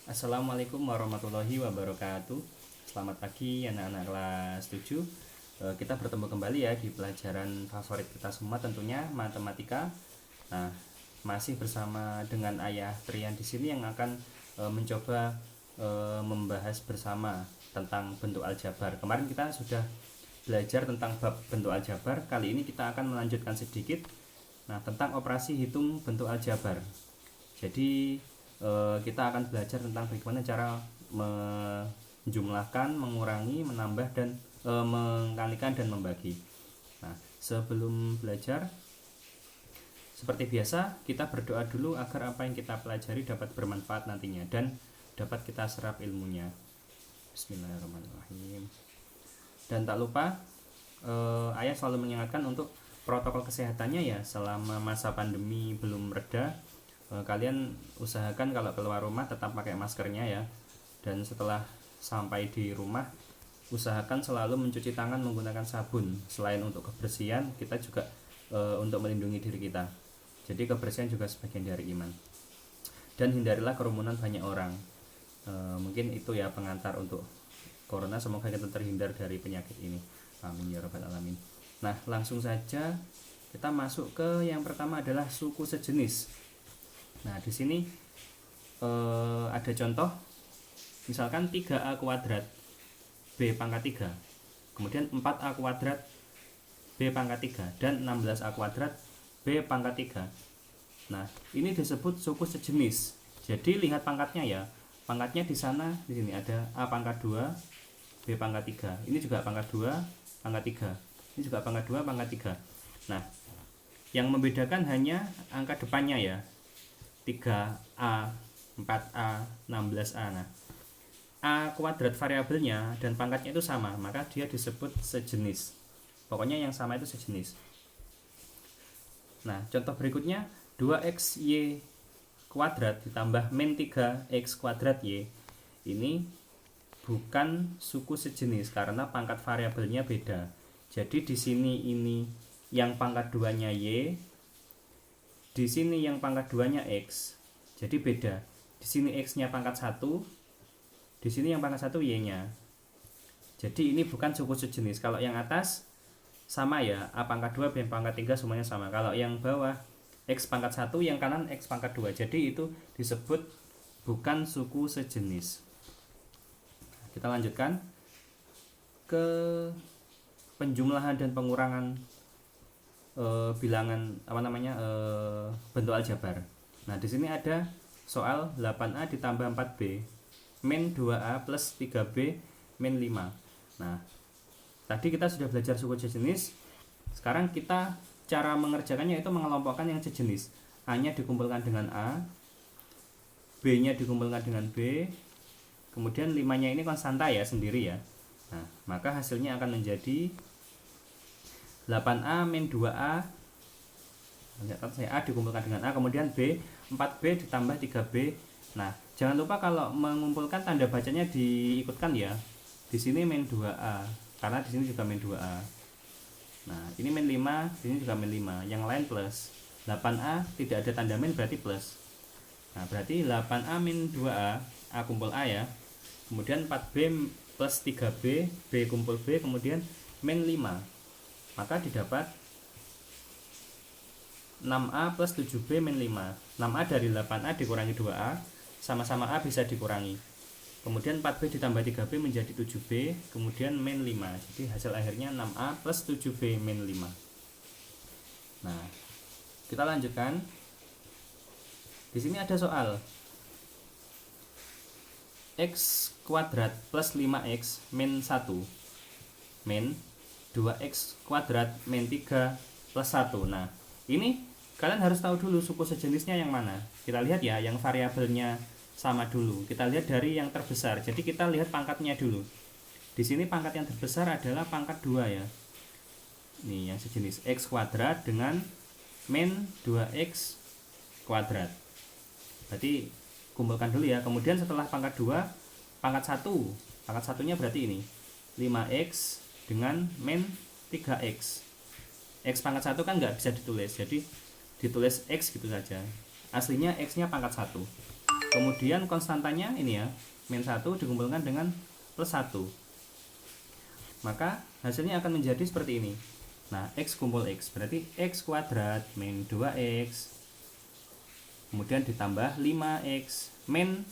Assalamualaikum warahmatullahi wabarakatuh. Selamat pagi anak-anak kelas 7. Kita bertemu kembali ya di pelajaran favorit kita semua tentunya matematika. Nah, masih bersama dengan Ayah Trian di sini yang akan mencoba membahas bersama tentang bentuk aljabar. Kemarin kita sudah belajar tentang bab bentuk aljabar. Kali ini kita akan melanjutkan sedikit tentang operasi hitung bentuk aljabar. Jadi kita akan belajar tentang bagaimana cara menjumlahkan, mengurangi, menambah dan mengkalikan dan membagi. Nah, sebelum belajar seperti biasa kita berdoa dulu agar apa yang kita pelajari dapat bermanfaat nantinya dan dapat kita serap ilmunya. Bismillahirrahmanirrahim. Dan tak lupa Ayah selalu mengingatkan untuk protokol kesehatannya ya, selama masa pandemi belum reda. Kalian usahakan kalau keluar rumah tetap pakai maskernya ya, dan setelah sampai di rumah usahakan selalu mencuci tangan menggunakan sabun. Selain untuk kebersihan, kita juga untuk melindungi diri kita. Jadi kebersihan juga sebagian dari iman. Dan hindarilah kerumunan banyak orang. Mungkin itu ya pengantar untuk corona. Semoga kita terhindar dari penyakit ini, amin ya rabbal alamin. Nah, langsung saja kita masuk ke yang pertama adalah suku sejenis. Nah, di sini ada contoh, misalkan 3a kuadrat b pangkat 3, kemudian 4a kuadrat b pangkat 3, dan 16a kuadrat b pangkat 3. Nah, ini disebut suku sejenis. Jadi lihat pangkatnya ya, pangkatnya di sana, di sini ada a pangkat 2 b pangkat 3, ini juga pangkat 2 pangkat 3, ini juga pangkat 2 pangkat 3. Nah, yang membedakan hanya angka depannya ya, 3A, 4A, 16A. Nah, A kuadrat variabelnya dan pangkatnya itu sama, maka dia disebut sejenis. Pokoknya yang sama itu sejenis. Nah, contoh berikutnya 2xy kuadrat ditambah min 3x kuadrat y. Ini bukan suku sejenis karena pangkat variabelnya beda. Jadi di sini ini yang pangkat 2-nya y, di sini yang pangkat 2-nya x. Jadi beda. Di sini x-nya pangkat 1, di sini yang pangkat 1 y-nya. Jadi ini bukan suku sejenis. Kalau yang atas sama ya, a pangkat 2 b pangkat 3 semuanya sama. Kalau yang bawah x pangkat 1, yang kanan x pangkat 2. Jadi itu disebut bukan suku sejenis. Kita lanjutkan ke penjumlahan dan pengurangan bilangan bentuk aljabar. Nah, di sini ada soal 8a ditambah 4b min 2a plus 3b min 5. Nah, tadi kita sudah belajar suku sejenis. Sekarang kita cara mengerjakannya itu mengelompokkan yang sejenis. A-nya dikumpulkan dengan A, B-nya dikumpulkan dengan B, kemudian 5-nya ini konstanta ya, sendiri ya. Nah, maka hasilnya akan menjadi 8A min 2A, A dikumpulkan dengan A, kemudian B, 4B ditambah 3B. Nah, jangan lupa kalau mengumpulkan tanda bacanya diikutkan ya. Di sini min 2A, karena di sini juga min 2A. Nah, ini min 5, di sini juga min 5, yang lain plus. 8A tidak ada tanda min berarti plus. Nah, berarti 8A min 2A, A kumpul A ya. Kemudian 4B plus 3B, B kumpul B, kemudian min 5. Maka didapat 6A plus 7B min 5. 6A dari 8A dikurangi 2A, sama-sama A bisa dikurangi. Kemudian 4B ditambah 3B menjadi 7B, kemudian min 5. Jadi hasil akhirnya 6A plus 7B min 5. Nah, kita lanjutkan. Di sini ada soal x kuadrat plus 5x min 1 min 2x kuadrat min 3 plus 1. Nah, ini kalian harus tahu dulu suku sejenisnya yang mana. Kita lihat ya, yang variabelnya sama dulu. Kita lihat dari yang terbesar. Jadi kita lihat pangkatnya dulu. Di sini pangkat yang terbesar adalah pangkat 2 ya. Ini yang sejenis x kuadrat dengan min 2x kuadrat. Berarti kumpulkan dulu ya. Kemudian setelah pangkat 2, pangkat 1. Pangkat satunya berarti ini 5x dengan min 3x. X pangkat 1 kan nggak bisa ditulis, jadi ditulis x gitu saja. Aslinya x nya pangkat 1. Kemudian konstantanya ini ya, min 1 dikumpulkan dengan plus 1. Maka hasilnya akan menjadi seperti ini. Nah, X kumpul X berarti X kuadrat min 2X, kemudian ditambah 5X min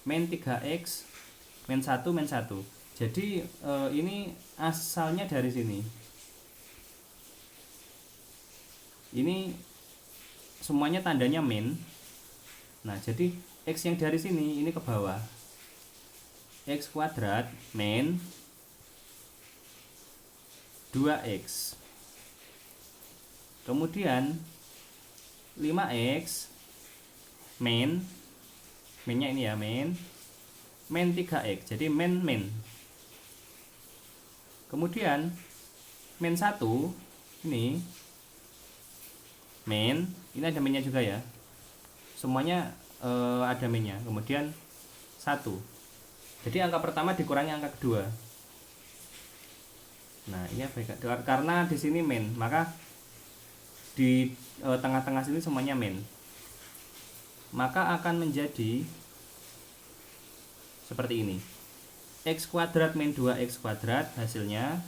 3X min 1 min 1. Jadi ini asalnya dari sini. Ini semuanya tandanya min. Nah, jadi X yang dari sini ini ke bawah. X kuadrat min 2X. Kemudian 5X min, minnya ini ya, min 3X. Jadi min. Kemudian min 1 ini min, ini ada minnya juga ya. Semuanya ada minnya. Kemudian 1. Jadi angka pertama dikurangi angka kedua. Nah, ini karena di sini min, maka di tengah-tengah sini semuanya min. Maka akan menjadi seperti ini. X kuadrat min 2X kuadrat hasilnya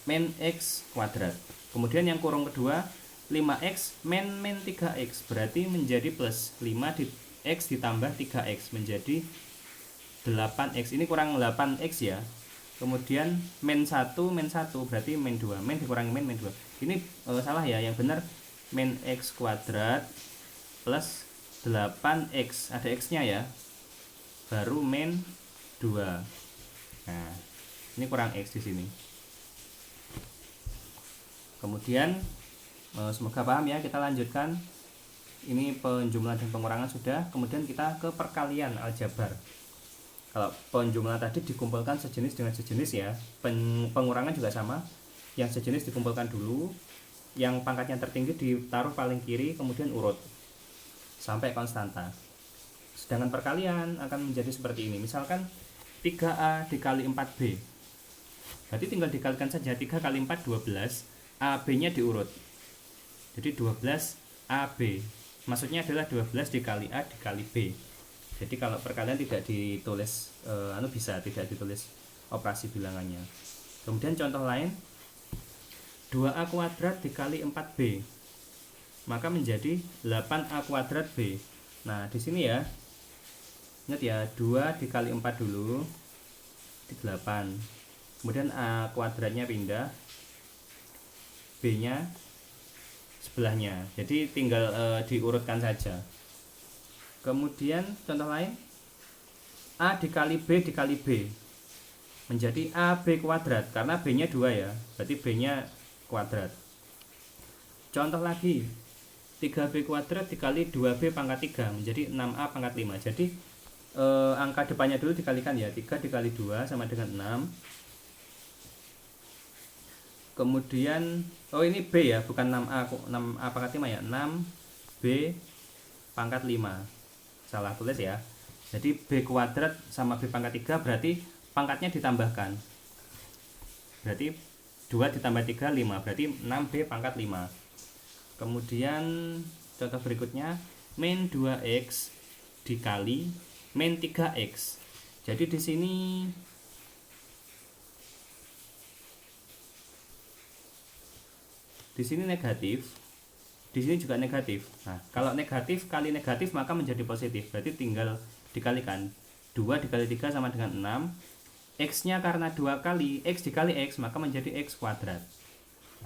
min X kuadrat. Kemudian yang kurung kedua 5X min 3X berarti menjadi plus 5 X ditambah 3X menjadi 8X. Ini kurang 8X ya. Kemudian min 1 berarti min 2. Min dikurangi min 2. Ini salah ya, yang benar min X kuadrat plus 8X. Ada X-nya ya. Baru min 2. Nah, ini kurang X di sini. Kemudian semoga paham ya, kita lanjutkan. Ini penjumlahan dan pengurangan sudah. Kemudian kita ke perkalian aljabar. Kalau penjumlahan tadi dikumpulkan sejenis dengan sejenis ya, pengurangan juga sama. Yang sejenis dikumpulkan dulu, yang pangkatnya tertinggi ditaruh paling kiri, kemudian urut sampai konstanta. Sedangkan perkalian akan menjadi seperti ini. Misalkan 3A dikali 4B, berarti tinggal dikalikan saja. 3 kali 4 12, AB nya diurut, jadi 12 AB. Maksudnya adalah 12 dikali A dikali B. Jadi kalau perkalian tidak ditulis bisa tidak ditulis operasi bilangannya. Kemudian contoh lain, 2A kuadrat dikali 4B, maka menjadi 8A kuadrat B. Nah, di sini ya, ingat ya, 2 dikali 4 dulu, 8. Kemudian A kuadratnya pindah, B nya sebelahnya, jadi tinggal diurutkan saja. Kemudian contoh lain, A dikali B dikali B menjadi AB kuadrat, karena B nya 2 ya, berarti B nya kuadrat. Contoh lagi, 3B kuadrat dikali 2B pangkat 3 menjadi 6A pangkat 5. Jadi angka depannya dulu dikalikan ya, 3 dikali 2 sama dengan 6. Kemudian ini B ya, bukan 6A pangkat 5 ya, 6B pangkat 5. Salah tulis ya. Jadi B kuadrat sama B pangkat 3 berarti pangkatnya ditambahkan. Berarti 2 ditambah 3 5, berarti 6B pangkat 5. Kemudian contoh berikutnya, min 2X dikali min 3X. Jadi di sini negatif, di sini juga negatif. Nah, kalau negatif kali negatif maka menjadi positif, berarti tinggal dikalikan. 2 dikali 3 sama dengan 6. X nya karena 2 kali X dikali X maka menjadi X kuadrat.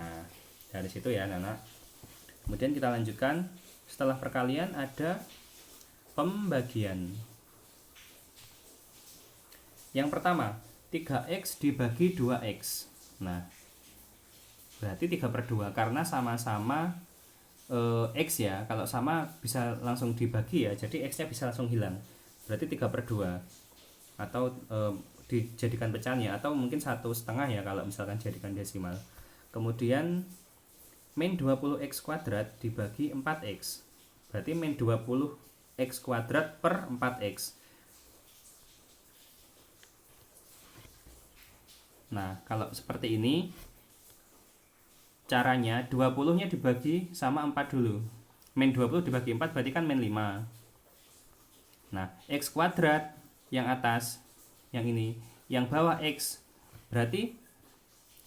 Nah, dari situ ya anak-anak. Kemudian kita lanjutkan. Setelah perkalian ada pembagian. Yang pertama, 3X dibagi 2X. Nah, berarti 3/2 karena sama-sama X ya. Kalau sama bisa langsung dibagi ya, jadi X nya bisa langsung hilang. Berarti 3/2 atau dijadikan pecahan ya, atau mungkin 1/2 ya kalau misalkan jadikan desimal. Kemudian min 20X kuadrat dibagi 4X, berarti min 20X kuadrat per 4X. Nah, kalau seperti ini caranya, 20 nya dibagi sama 4 dulu. min 20 dibagi 4 berarti kan min 5. Nah, X kuadrat yang atas, yang ini, yang bawah X, berarti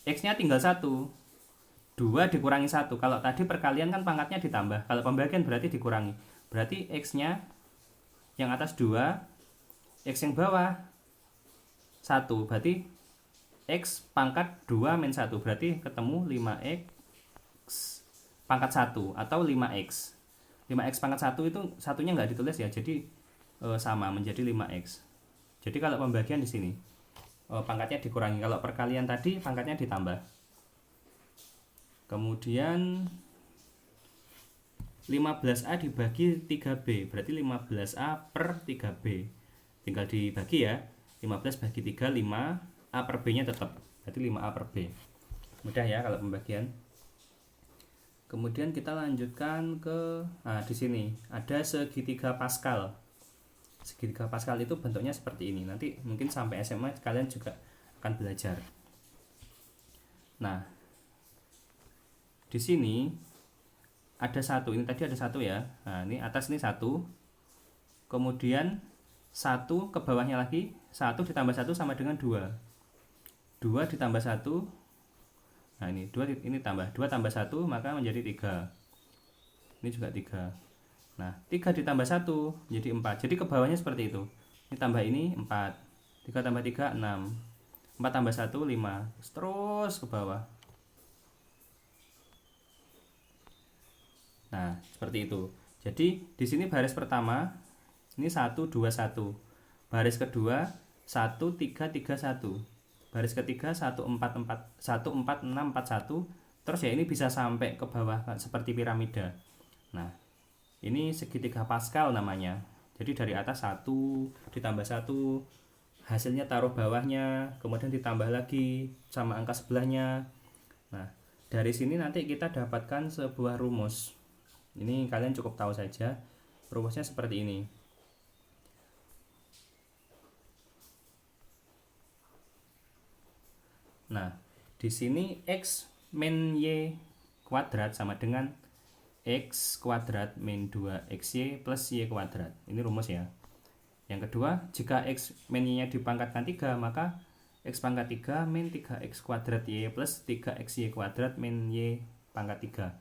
X-nya tinggal 1. 2 dikurangi 1. Kalau tadi perkalian kan pangkatnya ditambah. Kalau pembagian berarti dikurangi. Berarti X-nya yang atas 2, X yang bawah 1. Berarti X pangkat 2 min 1. Berarti ketemu 5X pangkat 1 atau 5X. 5X pangkat 1 itu satunya nggak ditulis ya. Jadi sama menjadi 5X. Jadi kalau pembagian di sini pangkatnya dikurangi. Kalau perkalian tadi pangkatnya ditambah. Kemudian 15A dibagi 3B berarti 15A per 3B. Tinggal dibagi ya. 15 bagi 3 5, A per B nya tetap. Berarti 5A per B. Mudah ya kalau pembagian. Kemudian kita lanjutkan ke di sini ada segitiga Pascal. Segitiga Pascal itu bentuknya seperti ini. Nanti mungkin sampai SMA kalian juga akan belajar. Nah, di sini ada 1. Ini tadi ada 1 ya. Nah, ini atas ini 1. Kemudian 1 ke bawahnya lagi. 1 ditambah 1 sama dengan 2. 2 ditambah 1. Nah, ini 2 ini tambah 2 tambah 1 maka menjadi 3. Ini juga 3. Nah, 3 ditambah 1 jadi 4. Jadi ke bawahnya seperti itu. Ini tambah ini 4. 3 tambah 3 6. 4 tambah 1 5. Terus ke bawah. Nah, seperti itu. Jadi di sini baris pertama ini 1 2 1. Baris kedua 1 3 3 1. Baris ketiga 1 4 4 1 4 6 4 1. Terus ya ini bisa sampai ke bawah seperti piramida. Nah, ini segitiga Pascal namanya. Jadi dari atas 1 ditambah 1, hasilnya taruh bawahnya, kemudian ditambah lagi sama angka sebelahnya. Nah, dari sini nanti kita dapatkan sebuah rumus. Ini kalian cukup tahu saja. Rumusnya seperti ini. Nah, di sini X min Y kuadrat sama dengan X kuadrat min 2XY plus Y kuadrat. Ini rumus ya. Yang kedua, jika X min Y-nya dipangkatkan 3, maka X pangkat 3 min 3X kuadrat Y plus 3XY kuadrat min Y pangkat 3.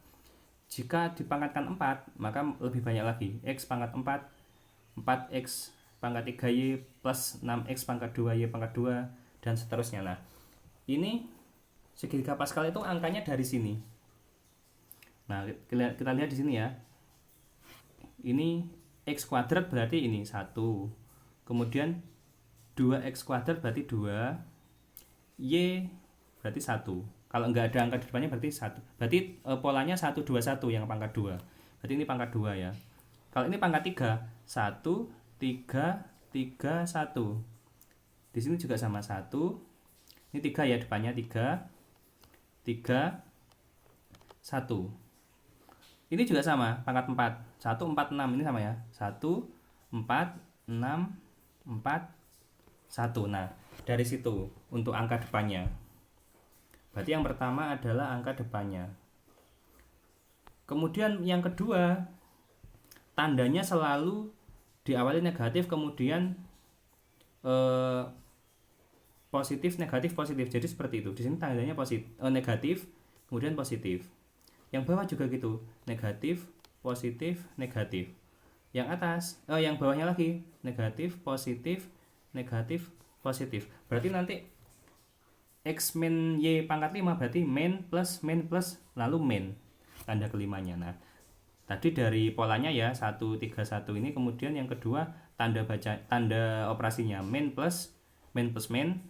Jika dipangkatkan 4, maka lebih banyak lagi. X pangkat 4, 4X pangkat 3Y plus 6X pangkat 2Y pangkat 2, dan seterusnya. Nah, ini segitiga Pascal itu angkanya dari sini. Nah, kita lihat di sini ya. Ini X kuadrat berarti ini 1. Kemudian 2X kuadrat berarti 2. Y berarti 1. Kalau nggak ada angka di depannya berarti 1. Berarti polanya 1 2 1 yang pangkat 2. Berarti ini pangkat 2 ya. Kalau ini pangkat 3, 1 3 3 1. Di sini juga sama 1. Ini 3 ya depannya 3 3 1. Ini juga sama pangkat 4. 1 4 6 ini sama ya. 1 4 6 4 1. Nah, dari situ untuk angka depannya. Berarti yang pertama adalah angka depannya. Kemudian yang kedua, tandanya selalu diawali negatif, kemudian positif, negatif, positif. Jadi seperti itu. Di sini tandanya negatif, kemudian positif. Yang bawah juga gitu, negatif, positif, negatif. Yang atas, yang bawahnya lagi, negatif, positif, negatif, positif. Berarti nanti X min Y pangkat 5 berarti min plus lalu min tanda kelimanya. Nah, tadi dari polanya ya 1 3 1 ini, kemudian yang kedua tanda operasinya min plus min.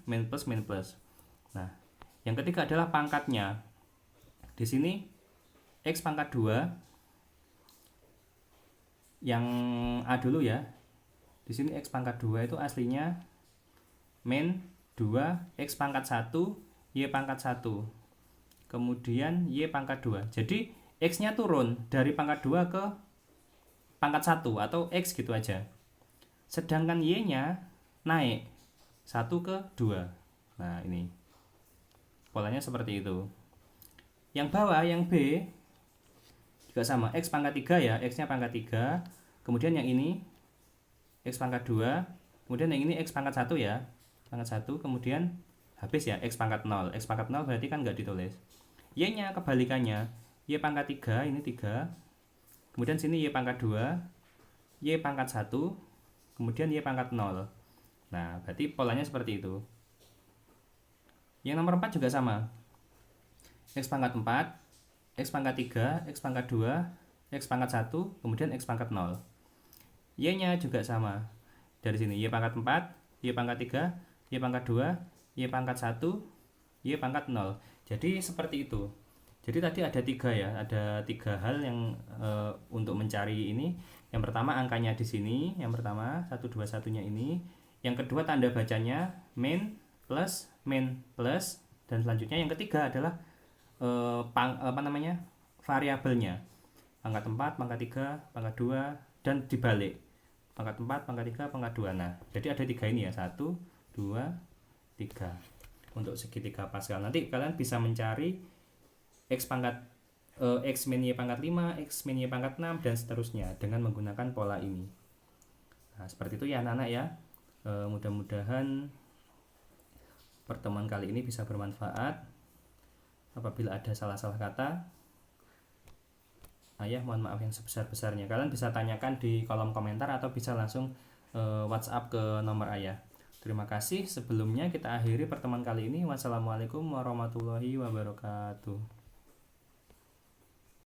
Nah, yang ketiga adalah pangkatnya. Di sini X pangkat 2 yang A dulu ya. Di sini X pangkat 2 itu aslinya min 2 X pangkat 1 Y pangkat 1. Kemudian Y pangkat 2. Jadi X nya turun dari pangkat 2 ke pangkat 1 atau X gitu aja. Sedangkan Y nya naik 1 ke 2. Nah, ini polanya seperti itu. Yang bawah, yang B, juga sama, X pangkat 3 ya, X nya pangkat 3, kemudian yang ini X pangkat 2, kemudian yang ini X pangkat 1 ya, pangkat 1, kemudian habis ya X pangkat 0. X pangkat 0 berarti kan nggak ditulis. Y nya kebalikannya, Y pangkat 3, ini 3, kemudian sini Y pangkat 2, Y pangkat 1, kemudian Y pangkat 0. Nah berarti polanya seperti itu. Yang nomor 4 juga sama, X pangkat 4, X pangkat 3, X pangkat 2, X pangkat 1, kemudian X pangkat 0. Y nya juga sama, dari sini Y pangkat 4, Y pangkat 3, Y pangkat 2, Y pangkat 1, Y pangkat 0. Jadi seperti itu. Jadi tadi ada 3 ya, ada 3 hal yang untuk mencari ini. Yang pertama angkanya di sini, yang pertama 121-nya ini. Yang kedua tanda bacanya min plus, dan selanjutnya yang ketiga adalah variabelnya. Pangkat 4, pangkat 3, pangkat 2, dan dibalik. Pangkat 4, pangkat 3, pangkat 2. Nah, jadi ada 3 ini ya, 1, 2, 3. Untuk segitiga Pascal. Nanti kalian bisa mencari X pangkat X min Y pangkat 5, X min Y pangkat 6, dan seterusnya dengan menggunakan pola ini. Nah, seperti itu ya anak-anak ya. Mudah-mudahan pertemuan kali ini bisa bermanfaat. Apabila ada salah-salah kata, Ayah mohon maaf yang sebesar-besarnya. Kalian bisa tanyakan di kolom komentar atau bisa langsung WhatsApp ke nomor Ayah. Terima kasih. Sebelumnya kita akhiri pertemuan kali ini. Wassalamualaikum warahmatullahi wabarakatuh.